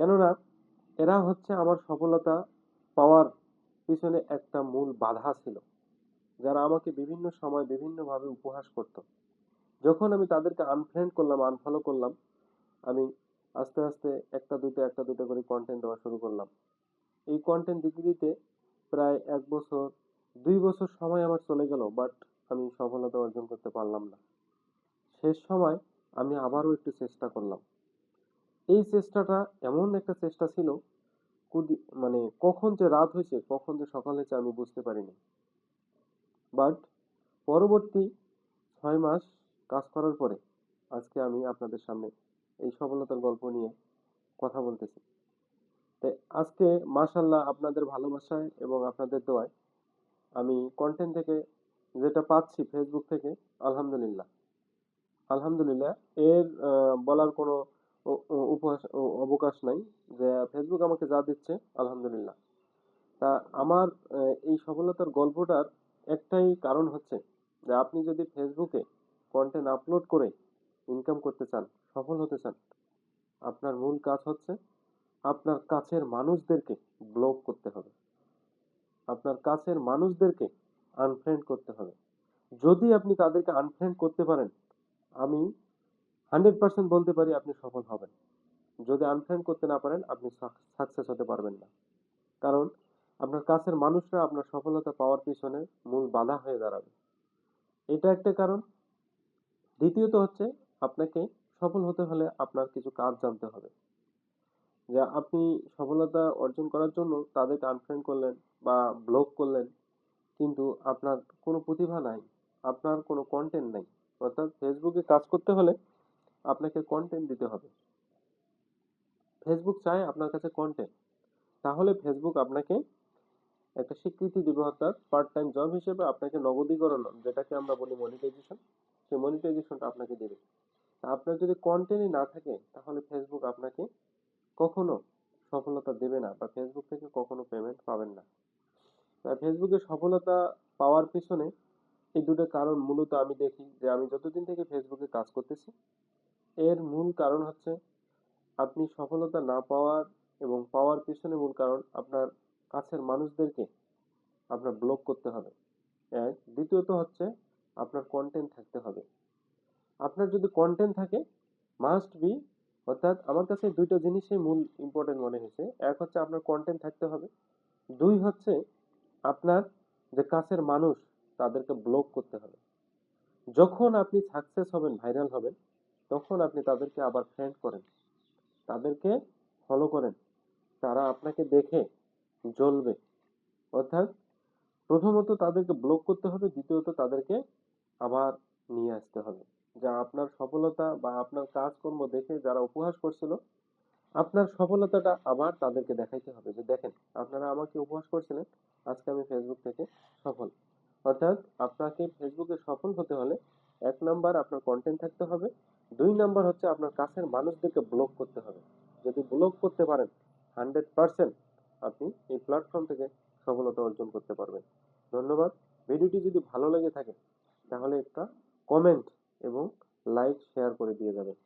কেননা এরা হচ্ছে আমার সফলতা পাওয়ার পিছনে একটা মূল বাধা ছিল, যারা আমাকে বিভিন্ন সময় বিভিন্নভাবে উপহাস করত। যখন আমি তাদেরকে আনফ্রেন্ড করলাম, আনফলো করলাম, আমি আস্তে আস্তে একটা দুটো করে কন্টেন্ট দেওয়া শুরু করলাম। এই কন্টেন্ট দিতে দিতে প্রায় 1 বছর 2 বছর সময় আমার চলে গেল, বাট আমি সফলতা অর্জন করতে পারলাম না। শেষ সময় আমি আবারও একটু চেষ্টা করলাম। এই চেষ্টাটা এমন একটা চেষ্টা ছিল, মানে কখন যে রাত হয়েছে কখন যে সকাল হয়েছে আমি বুঝতে পারিনি। বাট পরবর্তী 6 মাস কাজ করার পরে আজকে আমি আপনাদের সামনে এই সফলতার গল্প নিয়ে কথা বলতেছি। তাই আজকে মাশাআল্লাহ আপনাদের ভালোবাসায় এবং আপনাদের দোয়ায় আমি কন্টেন্ট থেকে যেটা পাচ্ছি ফেসবুক থেকে, আলহামদুলিল্লাহ আলহামদুলিল্লাহ এর বলার কোনো অবকাশ নাই যে ফেসবুক আমাকে যা দিচ্ছে আলহামদুলিল্লাহ। তা আমার এই সফলতার গল্পটার একটাই কারণ হচ্ছে যে আপনি যদি ফেসবুকে কন্টেন্ট আপলোড করে ইনকাম করতে চান, সফল হতে চান, আপনার মূল কাজ হচ্ছে আপনার কাছের মানুষদেরকে ব্লক করতে হবে, আপনার কাছের মানুষদেরকে আনফ্রেন্ড করতে হবে। যদি আপনি তাদেরকে আনফ্রেন্ড করতে পারেন, আমি 100% বলতে পারি আপনি সফল হবেন। যদি আনফ্রেন্ড করতে না পারেন আপনি সাকসেস হতে পারবেন না। কারণ আপনার কাছের মানুষরা আপনার সফলতা পাওয়ার পিছনে মূল বাধা হয়ে দাঁড়াবে। এটা একটা কারণ। দ্বিতীয়ত হচ্ছে আপনাকে সফল হতে হলে আপনার কিছু কাজ জানতে হবে। যে আপনি সফলতা অর্জন করার জন্য তাদেরকে আনফ্রেন্ড করলেন বা ব্লক করলেন, কিন্তু আপনার কোনো প্রতিভা নাই, আপনার কোনো কন্টেন্ট নাই। অর্থাৎ ফেসবুকে কাজ করতে হলে আপনাকে কন্টেন্ট দিতে হবে। ফেসবুক চায় আপনার কাছে কন্টেন্ট, তাহলে ফেসবুক আপনাকে একটা স্বীকৃতি দিবে, অর্থাৎ পার্ট টাইম জব হিসেবে আপনাকে নগদীকরণ, যেটাকে আমরা বলি মনিটাইজেশন, সেই মনিটাইজেশনটা আপনাকে দেবে। আপনার যদি কন্টেন্টই না থাকে তাহলে ফেসবুক আপনাকে কখনো সফলতা দেবে না বা ফেসবুক থেকে কখনো পেমেন্ট পাবেন না। ফেসবুকে সফলতা পাওয়ার পিছনে এই দুটো কারণ মূলত আমি দেখি, যে আমি যতদিন থেকে ফেসবুকে কাজ করতেছি এর মূল কারণ হচ্ছে আপনি সফলতা না পাওয়ার এবং পাওয়ার পিছনে মূল কারণ আপনার কাছের মানুষদেরকে আপনার ব্লক করতে হবে। এক, দ্বিতীয়ত হচ্ছে আপনার কন্টেন্ট থাকতে হবে। আপনার যদি কন্টেন্ট থাকে, মাস্ট বি, অর্থাৎ আমার কাছে দুইটা জিনিসই মূল ইম্পর্টেন্ট মনে হয়েছে। এক হচ্ছে আপনার কন্টেন্ট থাকতে হবে, দুই হচ্ছে আপনার যে কাছের মানুষ তাদেরকে ব্লক করতে হবে। যখন আপনি সাকসেস হবেন, ভাইরাল হবেন, তখন আপনি তাদেরকে আবার ফ্রেন্ড করেন, তাদেরকে ফলো করেন, তারা আপনাকে দেখে জ্বলবে। অর্থাৎ প্রথমত তাদেরকে ব্লক করতে হবে, দ্বিতীয়ত তাদেরকে আবার নিয়ে আসতে হবে। যা আপনার সফলতা বা আপনার কাজকর্ম দেখে যারা উপহাস করছিল, আপনার সফলতাটা আবার তাদেরকে দেখাইতে হবে যে দেখেন আপনারা আমাকে উপহাস করছিলেন, আজকে আমি ফেসবুক থেকে সফল। অর্থাৎ আপনাকে ফেসবুকে সফল হতে হলে 1 নাম্বার আপনার কন্টেন্ট থাকতে হবে, 2 নাম্বার হচ্ছে আপনার কাছের মানুষদেরকে ব্লক করতে হবে। যদি ব্লক করতে পারেন 100% আপনি এই প্ল্যাটফর্ম থেকে সফলতা অর্জন করতে পারবেন। ধন্যবাদ। ভিডিওটি যদি ভালো লেগে থাকে তাহলে একটা কমেন্ট এবং লাইক শেয়ার করে দিয়ে যাবেন।